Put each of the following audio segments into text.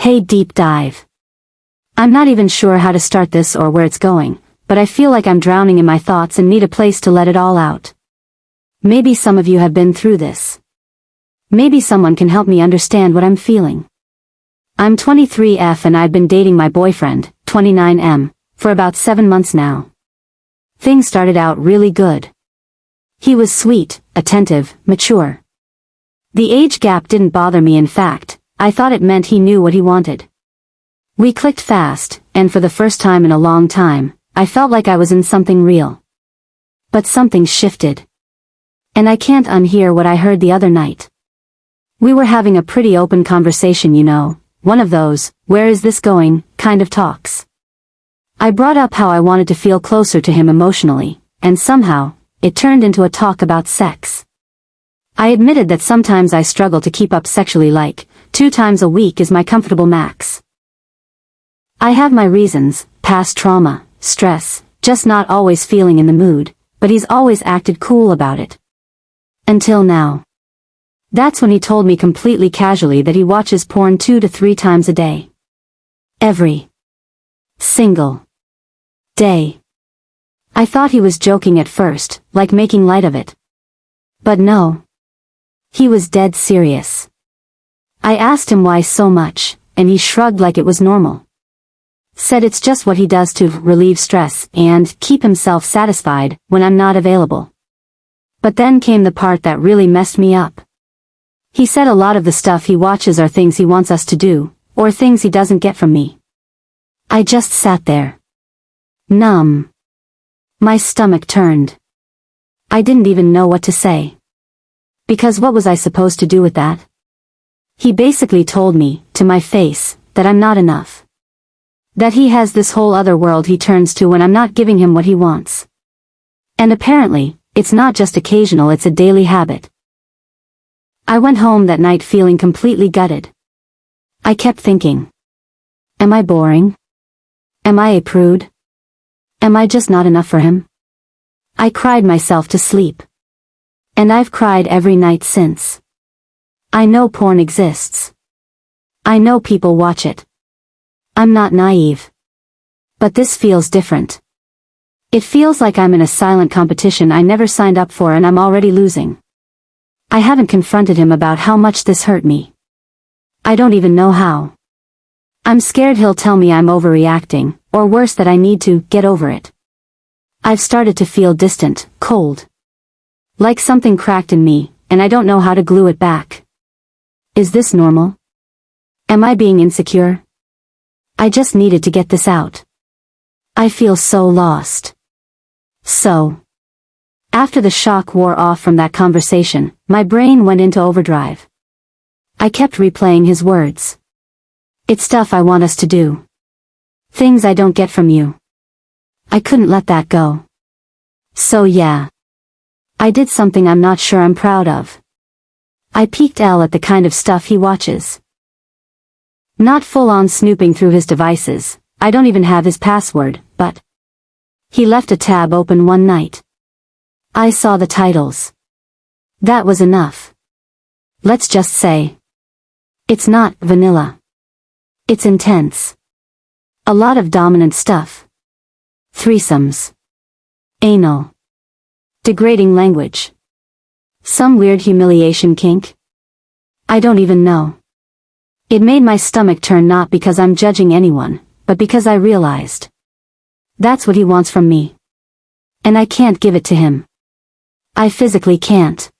Hey, deep dive. I'm not even sure how to start this or where it's going, but I feel like I'm drowning in my thoughts and need a place to let it all out. Maybe some of you have been through this. Maybe someone can help me understand what I'm feeling. I'm 23F and I've been dating my boyfriend, 29M, for about 7 months now. Things started out really good. He was sweet, attentive, mature. The age gap didn't bother me. In fact, I thought it meant he knew what he wanted. We clicked fast, and for the first time in a long time, I felt like I was in something real. But something shifted. And I can't unhear what I heard the other night. We were having a pretty open conversation, one of those, where is this going, kind of talks. I brought up how I wanted to feel closer to him emotionally, and somehow, it turned into a talk about sex. I admitted that sometimes I struggle to keep up sexually, like 2 times a week is my comfortable max. I have my reasons, past trauma, stress, just not always feeling in the mood, but he's always acted cool about it. Until now. That's when he told me completely casually that he watches porn 2 to 3 times a day. Every single day. I thought he was joking at first, like making light of it. But no. He was dead serious. I asked him why so much, and he shrugged like it was normal. Said it's just what he does to relieve stress and keep himself satisfied when I'm not available. But then came the part that really messed me up. He said a lot of the stuff he watches are things he wants us to do, or things he doesn't get from me. I just sat there. Numb. My stomach turned. I didn't even know what to say. Because what was I supposed to do with that? He basically told me, to my face, that I'm not enough. That he has this whole other world he turns to when I'm not giving him what he wants. And apparently, it's not just occasional, it's a daily habit. I went home that night feeling completely gutted. I kept thinking. Am I boring? Am I a prude? Am I just not enough for him? I cried myself to sleep. And I've cried every night since. I know porn exists. I know people watch it. I'm not naive. But this feels different. It feels like I'm in a silent competition I never signed up for and I'm already losing. I haven't confronted him about how much this hurt me. I don't even know how. I'm scared he'll tell me I'm overreacting, or worse that I need to get over it. I've started to feel distant, cold. Like something cracked in me, and I don't know how to glue it back. Is this normal? Am I being insecure? I just needed to get this out. I feel so lost. So. After the shock wore off from that conversation, my brain went into overdrive. I kept replaying his words. It's stuff I want us to do. Things I don't get from you. I couldn't let that go. So yeah. I did something I'm not sure I'm proud of. I peeked at the kind of stuff he watches. Not full-on snooping through his devices, I don't even have his password, but he left a tab open one night. I saw the titles. That was enough. Let's just say. It's not vanilla. It's intense. A lot of dominant stuff. Threesomes. Anal. Degrading language. Some weird humiliation kink. I don't even know. It made my stomach turn, not because I'm judging anyone, but because I realized. That's what he wants from me. And I can't give it to him. I physically can't.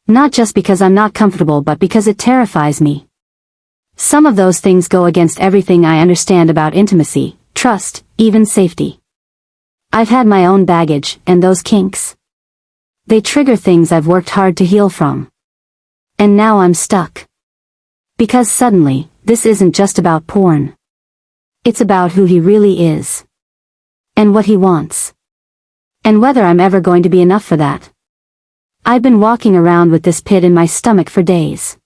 Not just because I'm not comfortable, but because it terrifies me. Some of those things go against everything I understand about intimacy, trust, even safety. I've had my own baggage, and those kinks. They trigger things I've worked hard to heal from. And now I'm stuck. Because suddenly, this isn't just about porn. It's about who he really is. And what he wants. And whether I'm ever going to be enough for that. I've been walking around with this pit in my stomach for days.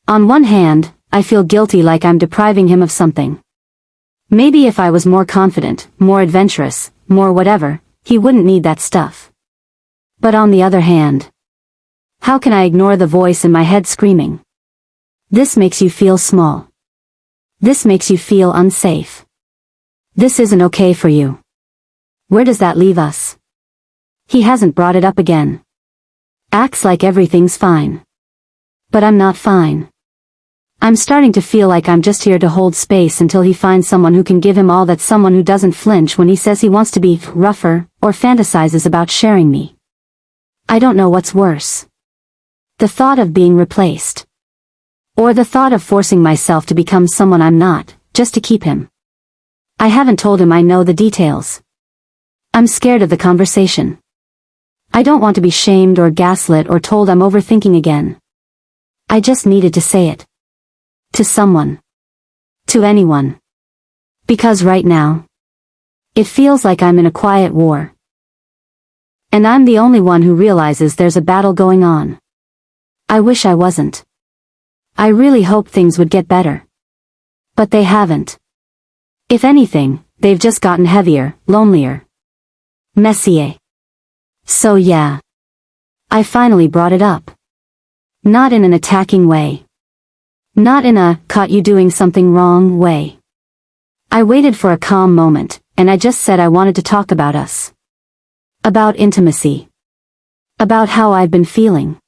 On one hand, I feel guilty, like I'm depriving him of something. Maybe if I was more confident, more adventurous, more whatever, he wouldn't need that stuff. But on the other hand, how can I ignore the voice in my head screaming? This makes you feel small. This makes you feel unsafe. This isn't okay for you. Where does that leave us? He hasn't brought it up again. Acts like everything's fine. But I'm not fine. I'm starting to feel like I'm just here to hold space until he finds someone who can give him all, that someone who doesn't flinch when he says he wants to be rougher, or fantasizes about sharing me. I don't know what's worse. The thought of being replaced. Or the thought of forcing myself to become someone I'm not, just to keep him. I haven't told him I know the details. I'm scared of the conversation. I don't want to be shamed or gaslit or told I'm overthinking again. I just needed to say it. To someone. To anyone. Because right now, it feels like I'm in a quiet war. And I'm the only one who realizes there's a battle going on. I wish I wasn't. I really hoped things would get better. But they haven't. If anything, they've just gotten heavier, lonelier. Messier. So yeah. I finally brought it up. Not in an attacking way. Not in a, caught you doing something wrong way. I waited for a calm moment, and I just said I wanted to talk about us. About intimacy. About how I've been feeling.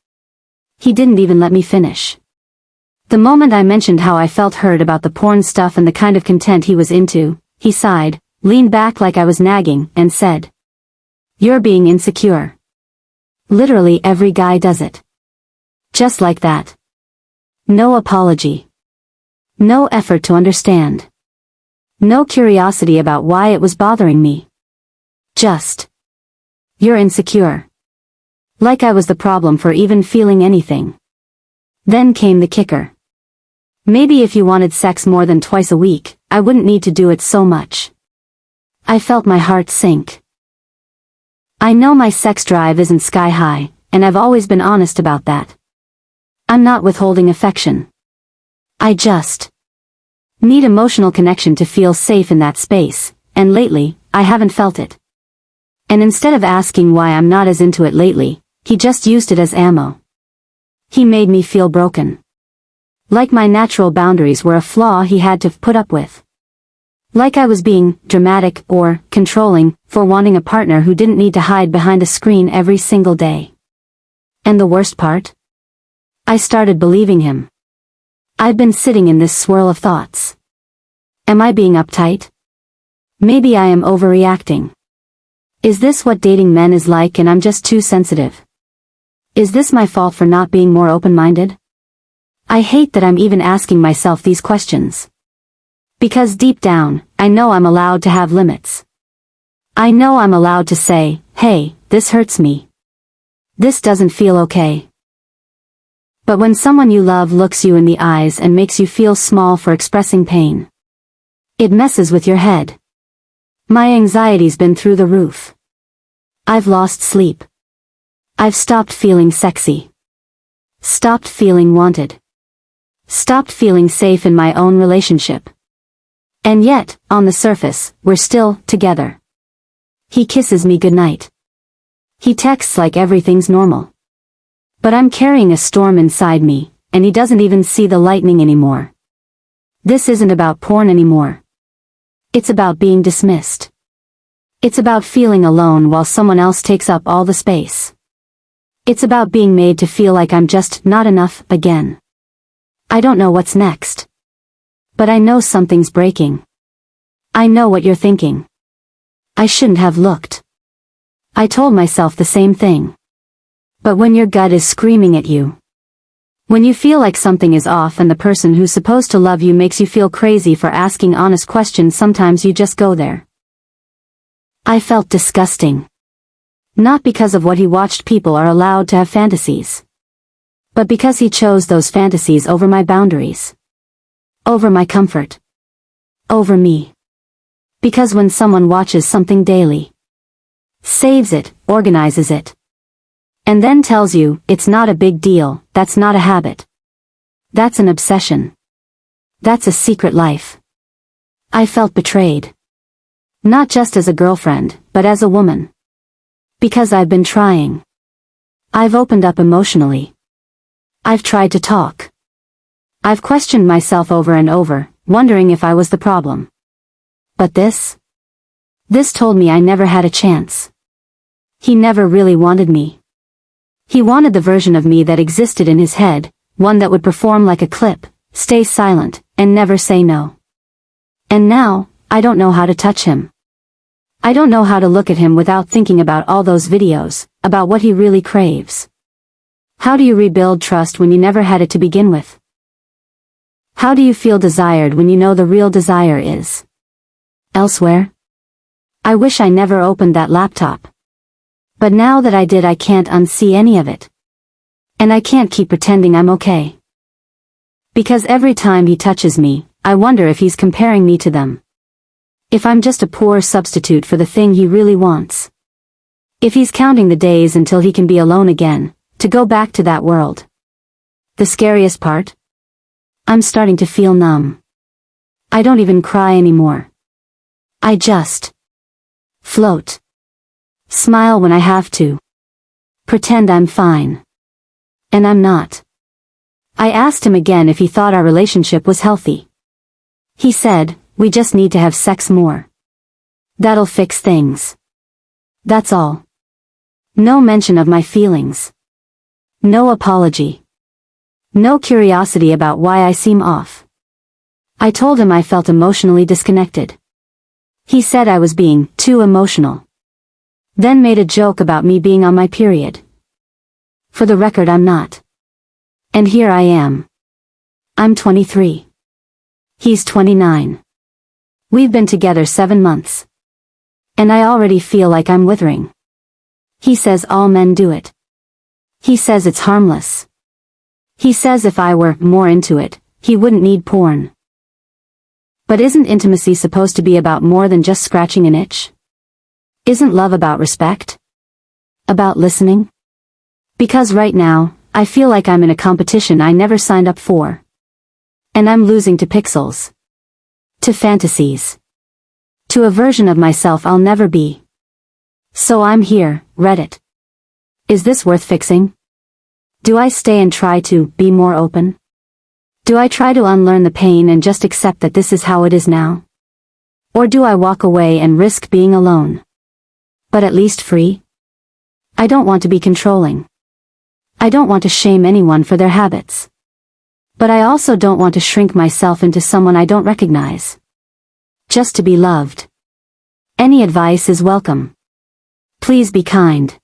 He didn't even let me finish. The moment I mentioned how I felt hurt about the porn stuff and the kind of content he was into, he sighed, leaned back like I was nagging, and said, "You're being insecure." Literally every guy does it. Just like that. No apology. No effort to understand. No curiosity about why it was bothering me. Just, "You're insecure." Like I was the problem for even feeling anything. Then came the kicker. Maybe if you wanted sex more than twice a week, I wouldn't need to do it so much. I felt my heart sink. I know my sex drive isn't sky high, and I've always been honest about that. I'm not withholding affection. I just need emotional connection to feel safe in that space, and lately, I haven't felt it. And instead of asking why I'm not as into it lately, he just used it as ammo. He made me feel broken. Like my natural boundaries were a flaw he had to put up with. Like I was being dramatic or controlling for wanting a partner who didn't need to hide behind a screen every single day. And the worst part? I started believing him. I've been sitting in this swirl of thoughts. Am I being uptight? Maybe I am overreacting. Is this what dating men is like and I'm just too sensitive? Is this my fault for not being more open-minded? I hate that I'm even asking myself these questions. Because deep down, I know I'm allowed to have limits. I know I'm allowed to say, "Hey, this hurts me. This doesn't feel okay." But when someone you love looks you in the eyes and makes you feel small for expressing pain, it messes with your head. My anxiety's been through the roof. I've lost sleep. I've stopped feeling sexy. Stopped feeling wanted. Stopped feeling safe in my own relationship. And yet, on the surface, we're still together. He kisses me goodnight. He texts like everything's normal. But I'm carrying a storm inside me, and he doesn't even see the lightning anymore. This isn't about porn anymore. It's about being dismissed. It's about feeling alone while someone else takes up all the space. It's about being made to feel like I'm just not enough again. I don't know what's next. But I know something's breaking. I know what you're thinking. I shouldn't have looked. I told myself the same thing. But when your gut is screaming at you, when you feel like something is off and the person who's supposed to love you makes you feel crazy for asking honest questions, sometimes you just go there. I felt disgusting. Not because of what he watched people are allowed to have fantasies. But because he chose those fantasies over my boundaries. Over my comfort. Over me. Because when someone watches something daily, saves it, organizes it, and then tells you, it's not a big deal, that's not a habit. That's an obsession. That's a secret life. I felt betrayed. Not just as a girlfriend, but as a woman. Because I've been trying. I've opened up emotionally. I've tried to talk. I've questioned myself over and over, wondering if I was the problem. But this told me I never had a chance. He never really wanted me. He wanted the version of me that existed in his head, one that would perform like a clip, stay silent, and never say no. And now, I don't know how to touch him. I don't know how to look at him without thinking about all those videos, about what he really craves. How do you rebuild trust when you never had it to begin with? How do you feel desired when you know the real desire is elsewhere? I wish I never opened that laptop. But now that I did, I can't unsee any of it. And I can't keep pretending I'm okay. Because every time he touches me, I wonder if he's comparing me to them. If I'm just a poor substitute for the thing he really wants. If he's counting the days until he can be alone again, to go back to that world. The scariest part? I'm starting to feel numb. I don't even cry anymore. I just float. Smile when I have to. Pretend I'm fine. And I'm not. I asked him again if he thought our relationship was healthy. He said, we just need to have sex more. That'll fix things. That's all. No mention of my feelings. No apology. No curiosity about why I seem off. I told him I felt emotionally disconnected. He said I was being too emotional. Then made a joke about me being on my period. For the record, I'm not. And here I am. I'm 23. He's 29. We've been together 7 months. And I already feel like I'm withering. He says all men do it. He says it's harmless. He says if I were more into it, he wouldn't need porn. But isn't intimacy supposed to be about more than just scratching an itch? Isn't love about respect? About listening? Because right now, I feel like I'm in a competition I never signed up for. And I'm losing to pixels. To fantasies. To a version of myself I'll never be. So I'm here, Reddit. Is this worth fixing? Do I stay and try to be more open? Do I try to unlearn the pain and just accept that this is how it is now? Or do I walk away and risk being alone? But at least free? I don't want to be controlling. I don't want to shame anyone for their habits. But I also don't want to shrink myself into someone I don't recognize. Just to be loved. Any advice is welcome. Please be kind.